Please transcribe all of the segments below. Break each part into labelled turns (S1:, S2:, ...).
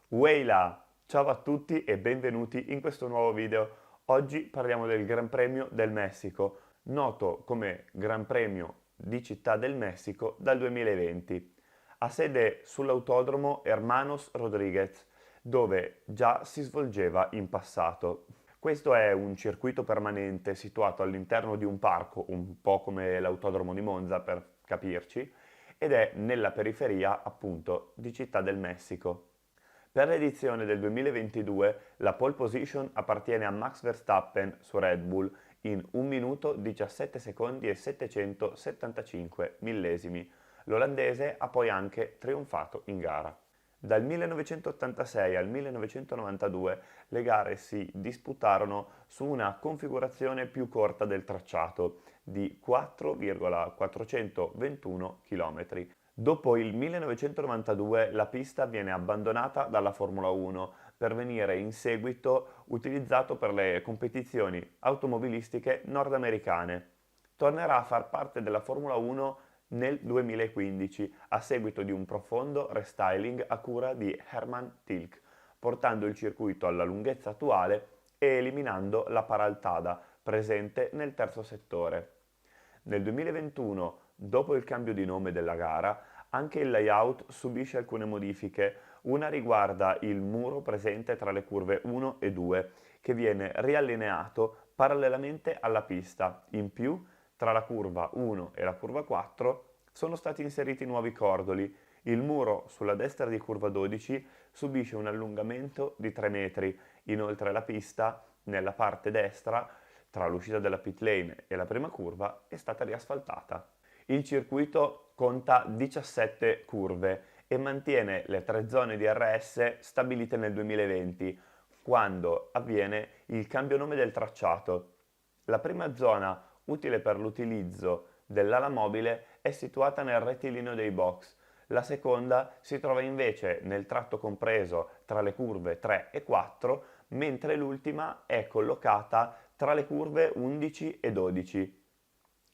S1: Weila! Ciao a tutti e benvenuti in questo nuovo video. Oggi parliamo del Gran Premio del Messico, noto come Gran Premio di Città del Messico dal 2020. Ha sede sull'autodromo Hermanos Rodríguez, dove già si svolgeva in passato. Questo è un circuito permanente situato all'interno di un parco, un po' come l'autodromo di Monza per capirci, ed è nella periferia appunto di Città del Messico. Per l'edizione del 2022 la pole position appartiene a Max Verstappen su Red Bull in 1 minuto 17 secondi e 775 millesimi. L'olandese ha poi anche trionfato in gara. Dal 1986 al 1992 le gare si disputarono su una configurazione più corta del tracciato di 4,421 km. Dopo il 1992 la pista viene abbandonata dalla Formula 1 per venire in seguito utilizzato per le competizioni automobilistiche nordamericane. Tornerà a far parte della Formula 1 nel 2015 a seguito di un profondo restyling a cura di Hermann Tilke, portando il circuito alla lunghezza attuale e eliminando la paraltada presente nel terzo settore. Nel 2021, dopo il cambio di nome della gara, anche il layout subisce alcune modifiche. Una riguarda il muro presente tra le curve 1 e 2, che viene riallineato parallelamente alla pista. In più, tra la curva 1 e la curva 4 sono stati inseriti nuovi cordoli. Il muro sulla destra di curva 12 subisce un allungamento di 3 metri. Inoltre la pista, nella parte destra, tra l'uscita della pit lane e la prima curva, è stata riasfaltata. Il circuito conta 17 curve e mantiene le 3 zone di RS stabilite nel 2020, quando avviene il cambio nome del tracciato. La prima zona, utile per l'utilizzo dell'ala mobile, è situata nel rettilineo dei box. La seconda si trova invece nel tratto compreso tra le curve 3 e 4, mentre l'ultima è collocata tra le curve 11 e 12.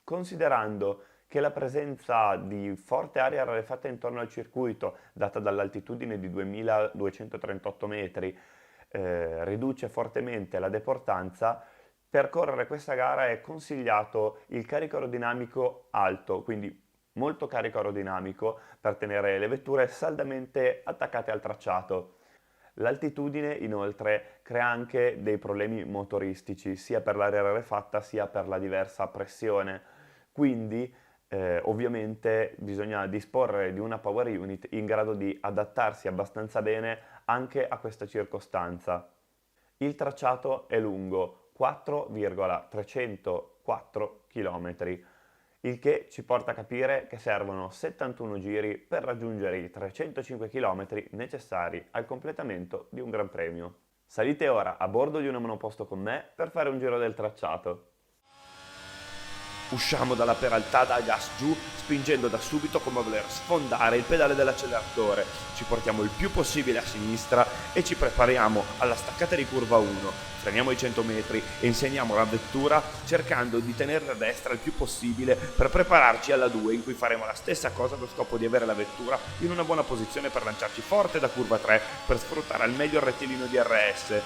S1: Considerando che la presenza di forte aria rarefatta intorno al circuito, data dall'altitudine di 2238 metri, riduce fortemente la deportanza, per correre questa gara è consigliato il carico aerodinamico alto, quindi molto carico aerodinamico per tenere le vetture saldamente attaccate al tracciato. L'altitudine inoltre crea anche dei problemi motoristici, sia per l'aria rarefatta sia per la diversa pressione. Quindi ovviamente bisogna disporre di una power unit in grado di adattarsi abbastanza bene anche a questa circostanza. Il tracciato è lungo 4,304 km, il che ci porta a capire che servono 71 giri per raggiungere i 305 km necessari al completamento di un Gran Premio. Salite ora a bordo di una monoposto con me per fare un giro del tracciato.
S2: Usciamo dalla peraltada a gas giù, spingendo da subito come a voler sfondare il pedale dell'acceleratore. Ci portiamo il più possibile a sinistra e ci prepariamo alla staccata di curva 1. Freniamo i 100 metri e insegniamo la vettura cercando di tenerla a destra il più possibile per prepararci alla 2, in cui faremo la stessa cosa allo scopo di avere la vettura in una buona posizione per lanciarci forte da curva 3 per sfruttare al meglio il rettilineo di RS.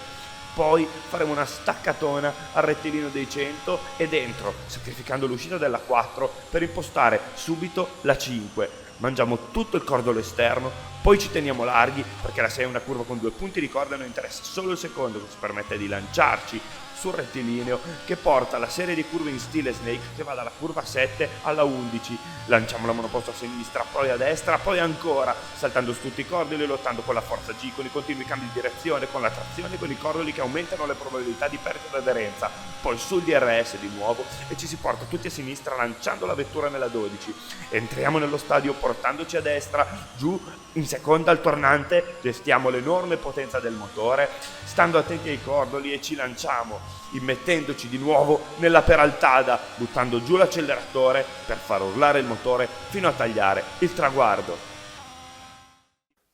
S2: Poi faremo una staccatona al rettilineo dei 100 e dentro, sacrificando l'uscita della 4 per impostare subito la 5. Mangiamo tutto il cordolo esterno, poi ci teniamo larghi perché la 6 è una curva con 2 punti di corda e non interessa solo il secondo, che ci permette di lanciarci sul rettilineo che porta la serie di curve in stile Snake che va dalla curva 7 alla 11. Lanciamo la monoposto a sinistra, poi a destra, poi ancora, saltando su tutti i cordoli e lottando con la forza G, con i continui cambi di direzione, con la trazione, con i cordoli che aumentano le probabilità di perdita d'aderenza. Poi sul DRS di nuovo e ci si porta tutti a sinistra lanciando la vettura nella 12. Entriamo nello stadio portandoci a destra, giù in seconda al tornante, gestiamo l'enorme potenza del motore, stando attenti ai cordoli e ci lanciamo, immettendoci di nuovo nella peraltada, buttando giù l'acceleratore per far urlare il motore fino a tagliare il traguardo.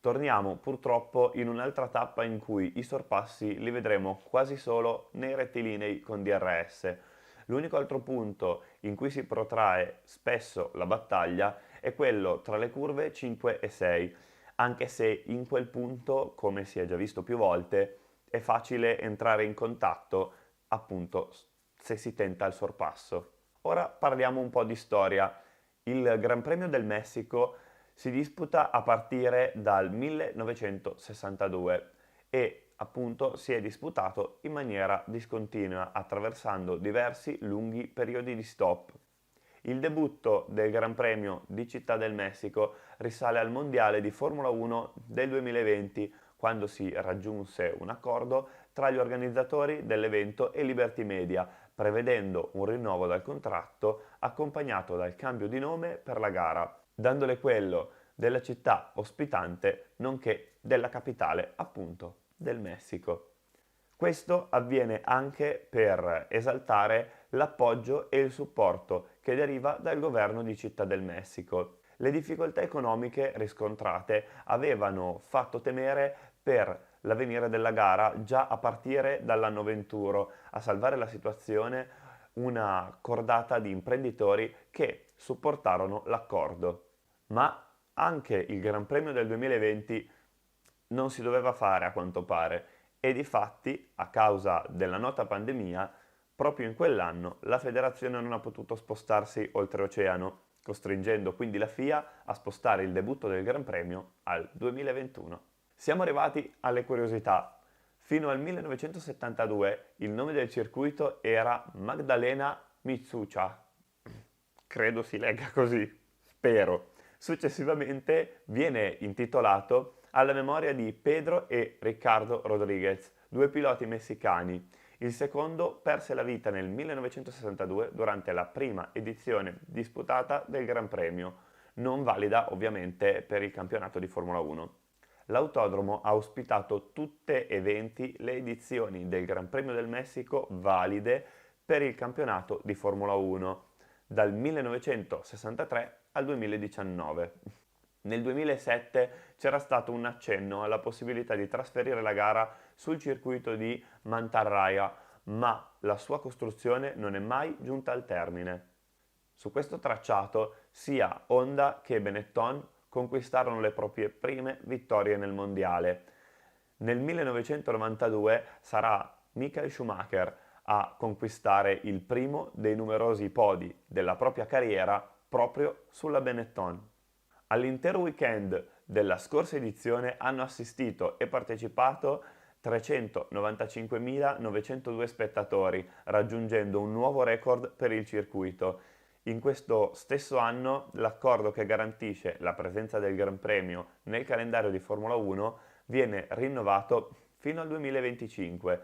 S1: Torniamo purtroppo in un'altra tappa in cui i sorpassi li vedremo quasi solo nei rettilinei con DRS. L'unico altro punto in cui si protrae spesso la battaglia è quello tra le curve 5 e 6. anche se in quel punto, come si è già visto più volte, è facile entrare in contatto, appunto, se si tenta il sorpasso. Ora parliamo un po' di storia. Il Gran Premio del Messico si disputa a partire dal 1962 e appunto si è disputato in maniera discontinua, attraversando diversi lunghi periodi di stop. Il debutto del Gran Premio di Città del Messico risale al Mondiale di Formula 1 del 2020, quando si raggiunse un accordo tra gli organizzatori dell'evento e Liberty Media, prevedendo un rinnovo del contratto accompagnato dal cambio di nome per la gara, dandole quello della città ospitante nonché della capitale, appunto, del Messico. Questo avviene anche per esaltare l'appoggio e il supporto che deriva dal governo di Città del Messico. Le difficoltà economiche riscontrate avevano fatto temere per l'avvenire della gara già a partire dall'anno venturo. A salvare la situazione una cordata di imprenditori che supportarono l'accordo. Ma anche il Gran Premio del 2020 non si doveva fare a quanto pare e difatti, a causa della nota pandemia, proprio in quell'anno la federazione non ha potuto spostarsi oltreoceano, costringendo quindi la FIA a spostare il debutto del Gran Premio al 2021. Siamo arrivati alle curiosità. Fino al 1972 il nome del circuito era Magdalena Mizzucha. Credo si legga così, spero. Successivamente viene intitolato alla memoria di Pedro e Ricardo Rodriguez, due piloti messicani. Il secondo perse la vita nel 1962 durante la prima edizione disputata del Gran Premio, non valida ovviamente per il campionato di Formula 1. L'autodromo ha ospitato tutte e 20 le edizioni del Gran Premio del Messico valide per il campionato di Formula 1 dal 1963 al 2019. Nel 2007 c'era stato un accenno alla possibilità di trasferire la gara sul circuito di Mantarraya, ma la sua costruzione non è mai giunta al termine. Su questo tracciato sia Honda che Benetton conquistarono le proprie prime vittorie nel mondiale. Nel 1992 sarà Michael Schumacher a conquistare il primo dei numerosi podi della propria carriera proprio sulla Benetton. All'intero weekend della scorsa edizione hanno assistito e partecipato 395.902 spettatori, raggiungendo un nuovo record per il circuito. In questo stesso anno l'accordo che garantisce la presenza del Gran Premio nel calendario di Formula 1 viene rinnovato fino al 2025.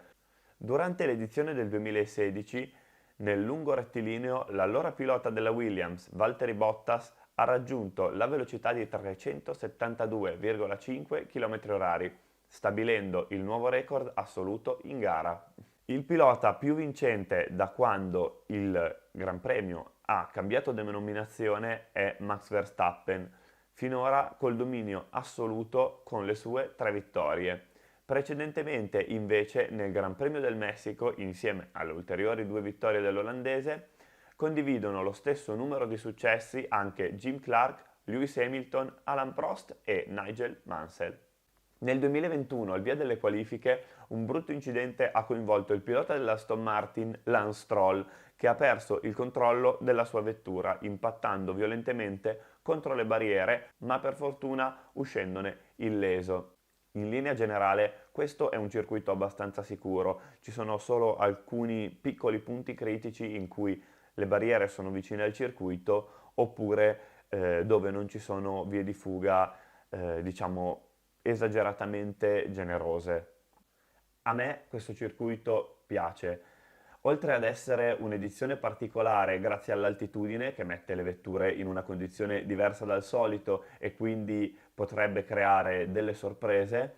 S1: Durante l'edizione del 2016, nel lungo rettilineo, l'allora pilota della Williams, Valtteri Bottas, ha raggiunto la velocità di 372,5 km/h, stabilendo il nuovo record assoluto in gara. Il pilota più vincente da quando il Gran Premio ha cambiato denominazione è Max Verstappen, finora col dominio assoluto con le sue 3 vittorie. Precedentemente, invece, nel Gran Premio del Messico, insieme alle ulteriori 2 vittorie dell'olandese, condividono lo stesso numero di successi anche Jim Clark, Lewis Hamilton, Alan Prost e Nigel Mansell. Nel 2021, al via delle qualifiche, un brutto incidente ha coinvolto il pilota dell'Aston Martin, Lance Stroll, che ha perso il controllo della sua vettura, impattando violentemente contro le barriere, ma per fortuna uscendone illeso. In linea generale, questo è un circuito abbastanza sicuro, ci sono solo alcuni piccoli punti critici in cui le barriere sono vicine al circuito oppure dove non ci sono vie di fuga, diciamo, esageratamente generose. A me questo circuito piace. Oltre ad essere un'edizione particolare grazie all'altitudine che mette le vetture in una condizione diversa dal solito e quindi potrebbe creare delle sorprese,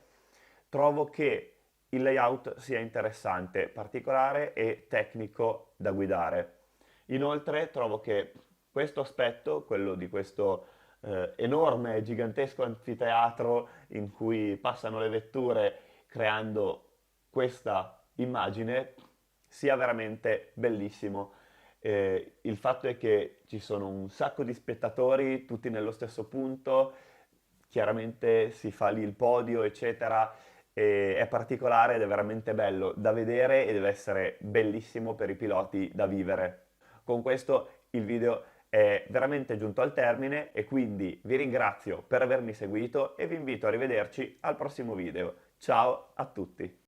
S1: trovo che il layout sia interessante, particolare e tecnico da guidare. Inoltre trovo che questo aspetto, quello di questo enorme, gigantesco anfiteatro in cui passano le vetture creando questa immagine, sia veramente bellissimo. Il fatto è che ci sono un sacco di spettatori, tutti nello stesso punto, chiaramente si fa lì il podio, eccetera, e è particolare ed è veramente bello da vedere e deve essere bellissimo per i piloti da vivere. Con questo il video è veramente giunto al termine e quindi vi ringrazio per avermi seguito e vi invito a rivederci al prossimo video. Ciao a tutti!